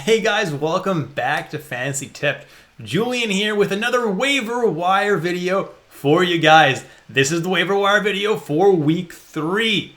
Hey guys, welcome back to Fantasy Tipped. Julian here with another waiver wire video for you guys. This is the waiver wire video for week 3.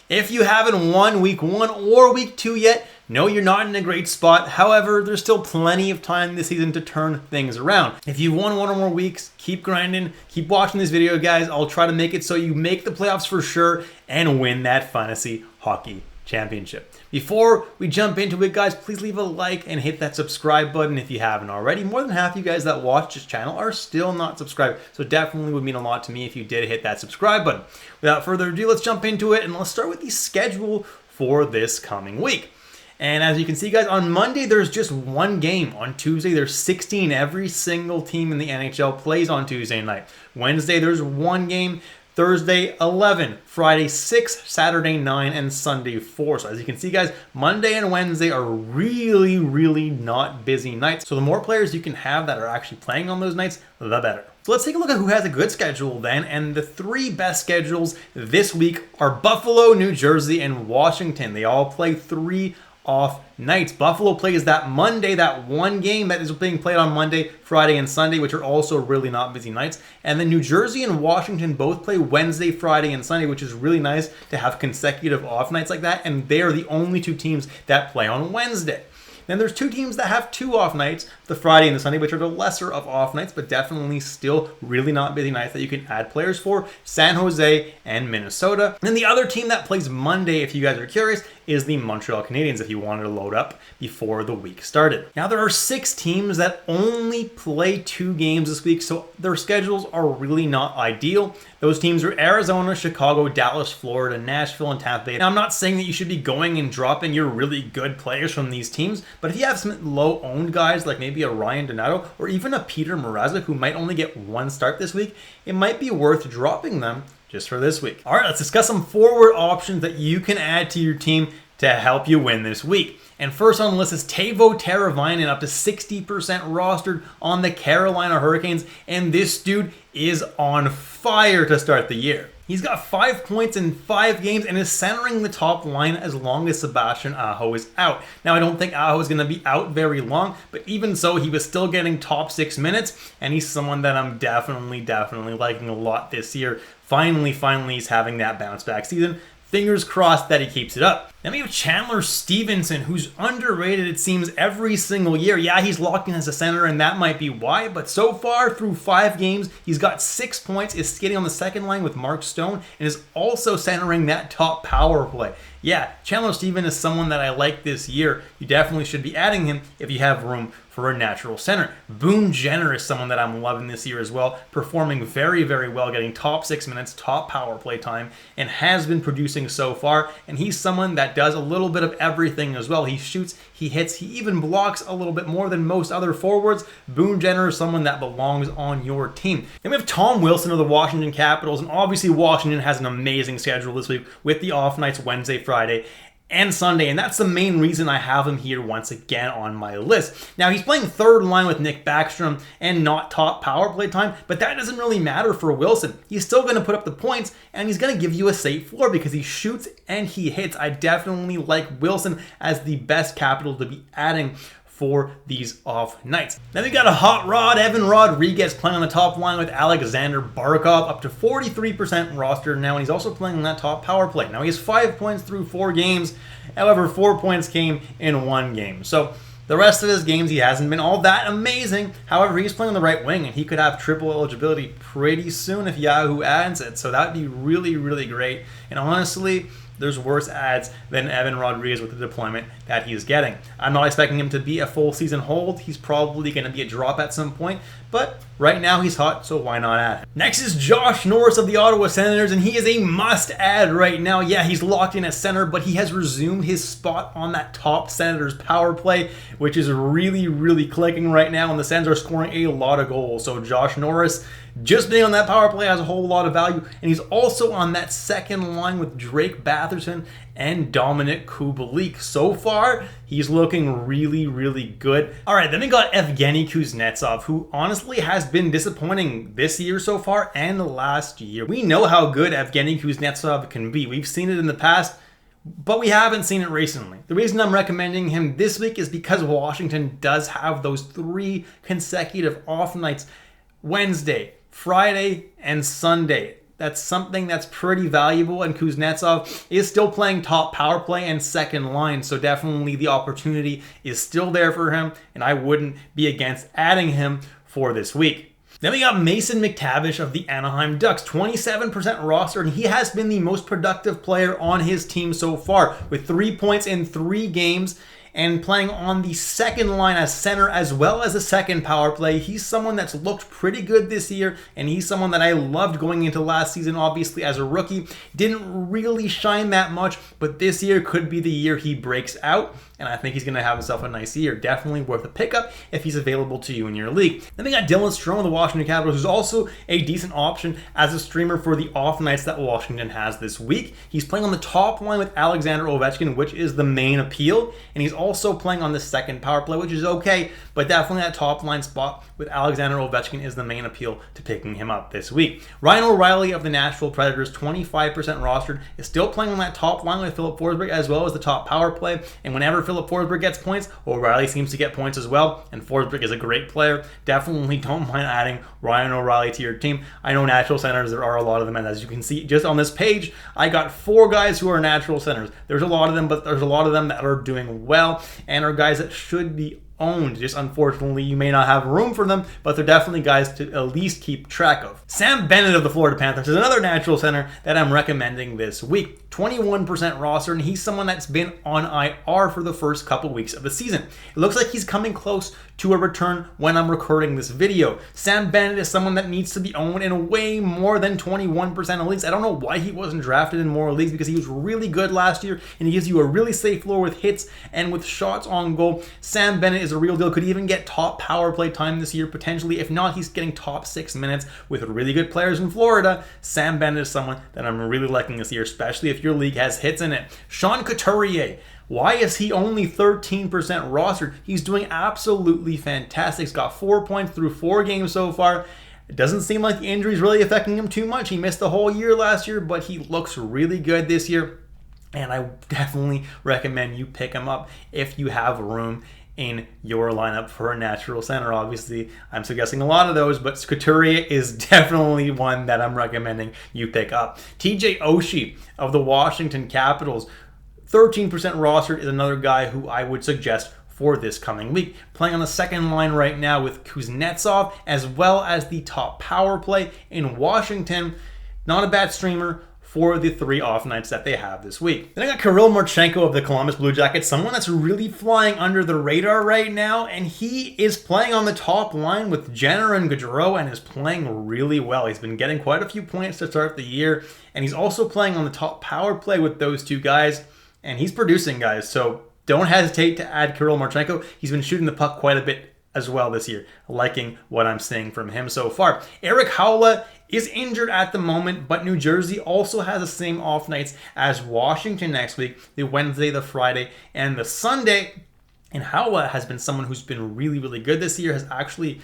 If you haven't won week 1 or week 2 yet, no, you're not in a great spot. However, there's still plenty of time this season to turn things around. If you've won 1 or more weeks, keep grinding, keep watching this video, guys. I'll try to make it so you make the playoffs for sure and win that fantasy hockey championship. Before we jump into it, guys, please leave a like and hit that subscribe button if you haven't already. More than half of you guys that watch this channel are still not subscribed, so definitely would mean a lot to me if you did hit that subscribe button. Without further ado, let's jump into it, and let's start with the schedule for this coming week. And as you can see, guys, on Monday, there's just one game. On Tuesday, there's 16. Every single team in the NHL plays on Tuesday night. Wednesday, there's one game. Thursday, 11, Friday, 6, Saturday, 9, and Sunday, 4. So as you can see, guys, Monday and Wednesday are really not busy nights. So the more players you can have that are actually playing on those nights, the better. So let's take a look at who has a good schedule then. And the 3 best schedules this week are Buffalo, New Jersey, and Washington. They all play 3 off nights. Buffalo plays that Monday, that one game that is being played on Monday, Friday, and Sunday, which are also really not busy nights. And then New Jersey and Washington both play Wednesday, Friday, and Sunday, which is really nice to have consecutive off nights like that. And they are the only 2 teams that play on Wednesday. Then there's 2 teams that have 2 off nights, the Friday and the Sunday, which are the lesser of off nights, but definitely still really not busy nights that you can add players for, San Jose and Minnesota. And then the other team that plays Monday, if you guys are curious, is the Montreal Canadiens, if you wanted to load up before the week started. Now, there are 6 teams that only play 2 games this week, so their schedules are really not ideal. Those teams are Arizona, Chicago, Dallas, Florida, Nashville, and Tampa Bay. Now, I'm not saying that you should be going and dropping your really good players from these teams, but if you have some low-owned guys like maybe a Ryan Donato or even a Peter Mrazek who might only get 1 start this week, it might be worth dropping them just for this week. All right, let's discuss some forward options that you can add to your team to help you win this week. And first on the list is Teuvo Teravainen, up to 60% rostered on the Carolina Hurricanes. And this dude is on fire to start the year. He's got 5 points in 5 games and is centering the top line as long as Sebastian Aho is out. Now, I don't think Aho is going to be out very long, but even so, he was still getting top 6 minutes, and he's someone that I'm definitely liking a lot this year. Finally, he's having that bounce back season. Fingers crossed that he keeps it up. Then we have Chandler Stevenson, who's underrated, it seems, every single year. Yeah, he's locked in as a center, and that might be why, but so far through 5 games, he's got 6 points, is skating on the second line with Mark Stone, and is also centering that top power play. Yeah, Chandler Stevenson is someone that I like this year. You definitely should be adding him if you have room for a natural center. Boone Jenner is someone that I'm loving this year as well, performing very well, getting top 6 minutes, top power play time, and has been producing so far. And he's someone that does a little bit of everything as well. He shoots, he hits, he even blocks a little bit more than most other forwards. Boone Jenner is someone that belongs on your team. Then we have Tom Wilson of the Washington Capitals, and obviously Washington has an amazing schedule this week with the off nights Wednesday, Friday, and Sunday, and that's the main reason I have him here once again on my list. Now, he's playing third line with Nick Backstrom and not top power play time, but that doesn't really matter for Wilson. He's still going to put up the points, and he's going to give you a safe floor because he shoots and he hits. I definitely like Wilson as the best capital to be adding for these off nights. Then we got a hot rod, Evan Rodriguez, playing on the top line with Alexander Barkov, up to 43% roster now, and he's also playing on that top power play. Now, he has 5 points through 4 games. However, 4 points came in 1 game. So the rest of his games, he hasn't been all that amazing. However, he's playing on the right wing, and he could have triple eligibility pretty soon if Yahoo adds it. So that would be really great. And honestly, there's worse ads than Evan Rodriguez with the deployment that he's getting. I'm not expecting him to be a full season hold. He's probably going to be a drop at some point, but right now he's hot, so why not add him? Next is Josh Norris of the Ottawa Senators, and he is a must-add right now. Yeah, he's locked in at center, but he has resumed his spot on that top Senators power play, which is really clicking right now, and the Sens are scoring a lot of goals. So Josh Norris, just being on that power play, has a whole lot of value, and he's also on that second line with Drake Batherson and Dominic Kubalik. So far, he's looking really good. All right, then we got Evgeny Kuznetsov, who honestly has been disappointing this year so far and last year. We know how good Evgeny Kuznetsov can be. We've seen it in the past. but we haven't seen it recently. The reason I'm recommending him this week is because Washington does have those 3 consecutive off nights, Wednesday, Friday, and Sunday. That's something that's pretty valuable, and Kuznetsov is still playing top power play and second line, so definitely the opportunity is still there for him, and I wouldn't be against adding him for this week. Then we got Mason McTavish of the Anaheim Ducks, 27% roster, and he has been the most productive player on his team so far, with 3 points in 3 games, and playing on the second line as center as well as the second power play. He's someone that's looked pretty good this year, and he's someone that I loved going into last season, obviously, as a rookie. Didn't really shine that much, but this year could be the year he breaks out, and I think he's going to have himself a nice year. Definitely worth a pickup if he's available to you in your league. Then we got Dylan Strome of the Washington Capitals, who's also a decent option as a streamer for the off nights that Washington has this week. He's playing on the top line with Alexander Ovechkin, which is the main appeal, and he's also playing on the second power play, which is okay, but definitely that top line spot with Alexander Ovechkin is the main appeal to picking him up this week. Ryan O'Reilly of the Nashville Predators, 25% rostered, is still playing on that top line with Philip Forsberg as well as the top power play, and whenever Philip Forsberg gets points, O'Reilly seems to get points as well, and Forsberg is a great player. Definitely don't mind adding Ryan O'Reilly to your team. I know natural centers, there are a lot of them, and as you can see just on this page, I got 4 guys who are natural centers. There's a lot of them, but there's a lot of them that are doing well and are guys that should be owned. Just unfortunately, you may not have room for them, but they're definitely guys to at least keep track of. Sam Bennett of the Florida Panthers is another natural center that I'm recommending this week. 21% roster, and he's someone that's been on IR for the first couple weeks of the season. It looks like he's coming close to a return when I'm recording this video. Sam Bennett is someone that needs to be owned in way more than 21% of leagues. I don't know why he wasn't drafted in more leagues, because he was really good last year, and he gives you a really safe floor with hits and with shots on goal. Sam Bennett is a real deal. Could even get top power play time this year, potentially. If not, he's getting top 6 minutes with really good players in Florida. Sam Bennett is someone that I'm really liking this year, especially if your league has hits in it. Sean Couturier, why is he only 13% rostered? He's doing absolutely fantastic. He's got 4 points through 4 games so far. It doesn't seem like the injury is really affecting him too much. He missed the whole year last year, but he looks really good this year, and I definitely recommend you pick him up if you have room in your lineup for a natural center. Obviously, I'm suggesting a lot of those, but Couturier is definitely one that I'm recommending you pick up. TJ Oshie of the Washington Capitals, 13% rostered, is another guy who I would suggest for this coming week. Playing on the second line right now with Kuznetsov, as well as the top power play in Washington. Not a bad streamer for the 3 off nights that they have this week. Then I got Kirill Marchenko of the Columbus Blue Jackets, someone that's really flying under the radar right now, and he is playing on the top line with Jenner and Gaudreau and is playing really well. He's been getting quite a few points to start the year, and he's also playing on the top power play with those 2 guys, and he's producing, guys, so don't hesitate to add Kirill Marchenko. He's been shooting the puck quite a bit as well this year. Liking what I'm seeing from him so far. Eric Haula is injured at the moment, but New Jersey also has the same off nights as Washington next week, the Wednesday, the Friday, and the Sunday. And Haula has been someone who's been really, really good this year, has actually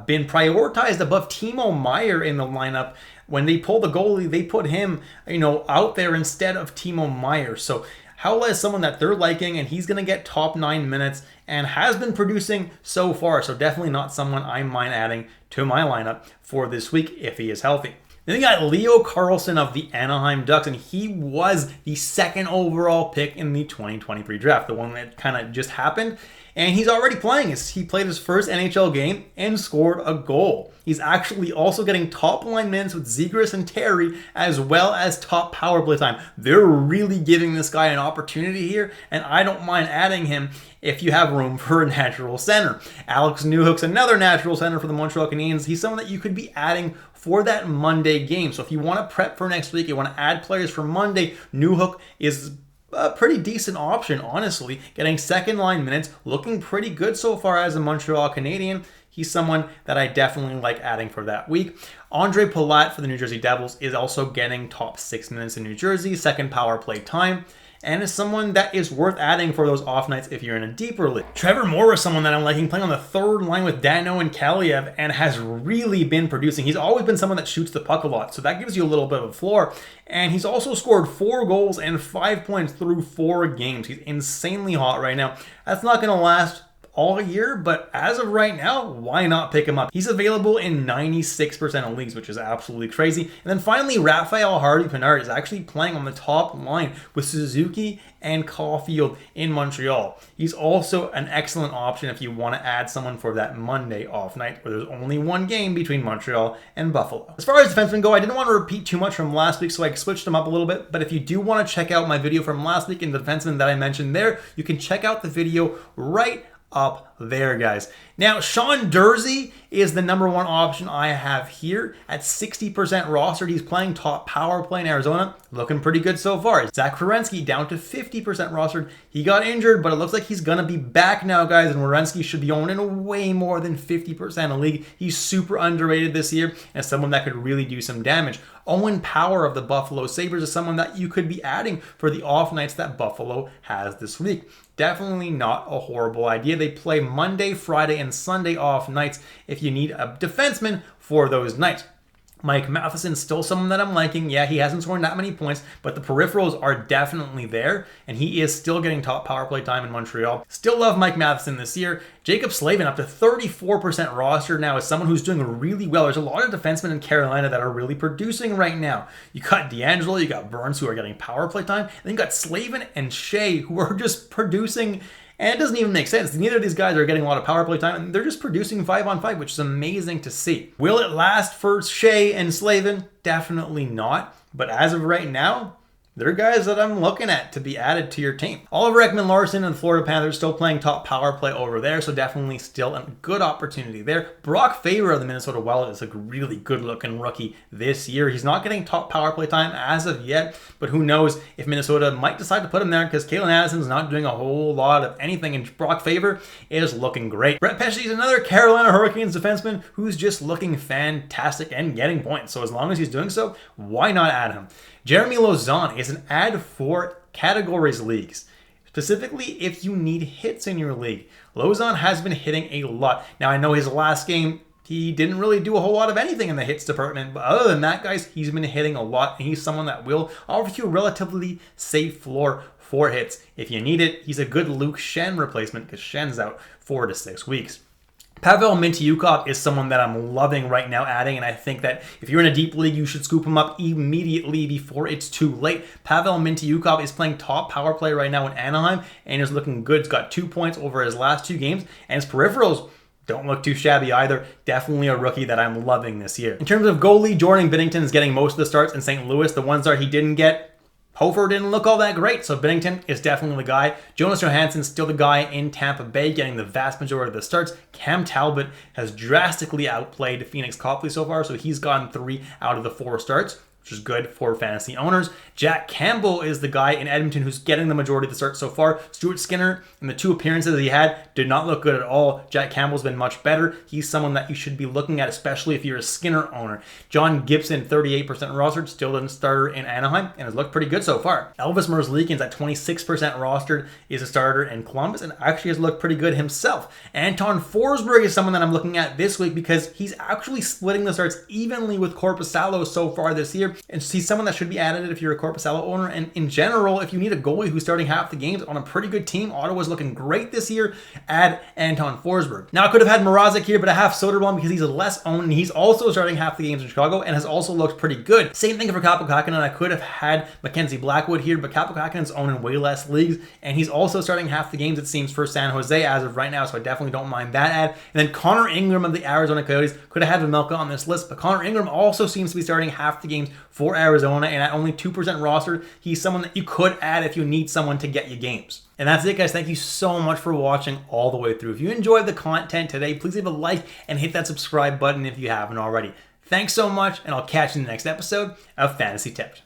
been prioritized above Timo Meier in the lineup. When they pull the goalie, they put him, out there instead of Timo Meier. So Haula is someone that they're liking, and he's going to get top 9 minutes and has been producing so far. So definitely not someone I mind adding to my lineup for this week if he is healthy. Then you got Leo Carlsson of the Anaheim Ducks, and he was the 2nd overall pick in the 2023 draft, the one that kind of just happened. And he's already playing. He played his first NHL game and scored a goal. He's actually also getting top line minutes with Zegras and Terry, as well as top power play time. They're really giving this guy an opportunity here, and I don't mind adding him if you have room for a natural center. Alex Newhook's another natural center for the Montreal Canadiens. He's someone that you could be adding for that Monday game. So if you want to prep for next week, you want to add players for Monday, Newhook is a pretty decent option, honestly. Getting second line minutes, looking pretty good so far as a Montreal Canadian. he's someone that I definitely like adding for that week. Andre Palat for the New Jersey Devils is also getting top 6 minutes in New Jersey, second power play time, and is someone that is worth adding for those off nights if you're in a deeper league. Trevor Moore is someone that I'm liking, playing on the third line with Dano and Kaliev, and has really been producing. He's always been someone that shoots the puck a lot, so that gives you a little bit of a floor. And he's also scored 4 goals and 5 points through 4 games. He's insanely hot right now. That's not going to last all year, but as of right now, why not pick him up? He's available in 96% of leagues, which is absolutely crazy. And then finally, Raphael Harvey-Pinard is actually playing on the top line with Suzuki and Caulfield in Montreal. He's also an excellent option if you want to add someone for that Monday off night where there's only one game between Montreal and Buffalo. As far as defensemen go, I didn't want to repeat too much from last week, so I switched them up a little bit. But if you do want to check out my video from last week and the defensemen that I mentioned there, you can check out the video right up there, guys. Now, Sean Durzi is the number one option I have here at 60% rostered. He's playing top power play in Arizona, looking pretty good so far. Zach Werenski down to 50% rostered. He got injured, but it looks like he's gonna be back now, guys, and Werenski should be owning way more than 50% of league. He's super underrated this year and someone that could really do some damage. Owen Power of the Buffalo Sabres is someone that you could be adding for the off nights that Buffalo has this week. Definitely not a horrible idea. They play Monday, Friday, and Sunday off nights if you need a defenseman for those nights. Mike Matheson's still someone that I'm liking. Yeah, he hasn't scored that many points, but the peripherals are definitely there, and he is still getting top power play time in Montreal. Still love Mike Matheson this year. Jacob Slavin up to 34% roster now is someone who's doing really well. There's a lot of defensemen in Carolina that are really producing right now. You got D'Angelo, you got Burns who are getting power play time, and then you got Slavin and Shea who are just producing. And it doesn't even make sense. Neither of these guys are getting a lot of power play time, and they're just producing 5-on-5, which is amazing to see. Will it last for Shea and Slavin? Definitely not. But as of right now, they're guys that I'm looking at to be added to your team. Oliver Ekman-Larsson and the Florida Panthers still playing top power play over there, so definitely still a good opportunity there. Brock Faber of the Minnesota Wild is a really good-looking rookie this year. He's not getting top power play time as of yet, but who knows if Minnesota might decide to put him there because Kalen Addison's not doing a whole lot of anything, and Brock Faber is looking great. Brett Pesce is another Carolina Hurricanes defenseman who's just looking fantastic and getting points, so as long as he's doing so, why not add him? Jeremy Lauzon is an ad for categories leagues. Specifically, if you need hits in your league. Lauzon has been hitting a lot. Now, I know his last game, he didn't really do a whole lot of anything in the hits department. But other than that, guys, he's been hitting a lot. And he's someone that will offer you a relatively safe floor for hits. If you need it, he's a good Luke Shen replacement because Shen's out 4 to 6 weeks. Pavel Mintyukov is someone that I'm loving right now adding, and I think that if you're in a deep league, you should scoop him up immediately before it's too late. Pavel Mintyukov is playing top power play right now in Anaheim and is looking good. He's got 2 points over his last 2 games, and his peripherals don't look too shabby either. Definitely a rookie that I'm loving this year. In terms of goalie, Jordan Binnington is getting most of the starts in St. Louis. The ones that he didn't get, Hofer didn't look all that great, so Binnington is definitely the guy. Jonas Johansson's still the guy in Tampa Bay, getting the vast majority of the starts. Cam Talbot has drastically outplayed Phoenix Copley so far, so he's gotten 3 out of the 4 starts, which is good for fantasy owners. Jack Campbell is the guy in Edmonton who's getting the majority of the starts so far. Stuart Skinner, in the 2 appearances he had, did not look good at all. Jack Campbell's been much better. He's someone that you should be looking at, especially if you're a Skinner owner. John Gibson, 38% rostered, still a starter in Anaheim, and has looked pretty good so far. Elvis Merzlikins at 26% rostered is a starter in Columbus, and actually has looked pretty good himself. Anton Forsberg is someone that I'm looking at this week because he's actually splitting the starts evenly with Korpisalo so far this year, and he's someone that should be added if you're a Korpisalo owner. And in general, if you need a goalie who's starting half the games on a pretty good team, Ottawa's looking great this year, add Anton Forsberg. Now, I could have had Mrazek here, but I have Soderblom because he's a less owned, and he's also starting half the games in Chicago and has also looked pretty good. Same thing for Kaapo Kähkönen. I could have had Mackenzie Blackwood here, but Kaapo Kähkönen's owned in way less leagues, and he's also starting half the games, it seems, for San Jose as of right now, so I definitely don't mind that ad. And then Connor Ingram of the Arizona Coyotes, could have had Vmelka on this list, but Connor Ingram also seems to be starting half the games for Arizona, and at only 2% roster, he's someone that you could add if you need someone to get you games. And that's it, guys. Thank you so much for watching all the way through. If you enjoyed the content today, please leave a like and hit that subscribe button if you haven't already. Thanks so much, and I'll catch you in the next episode of Fantasy Tipped.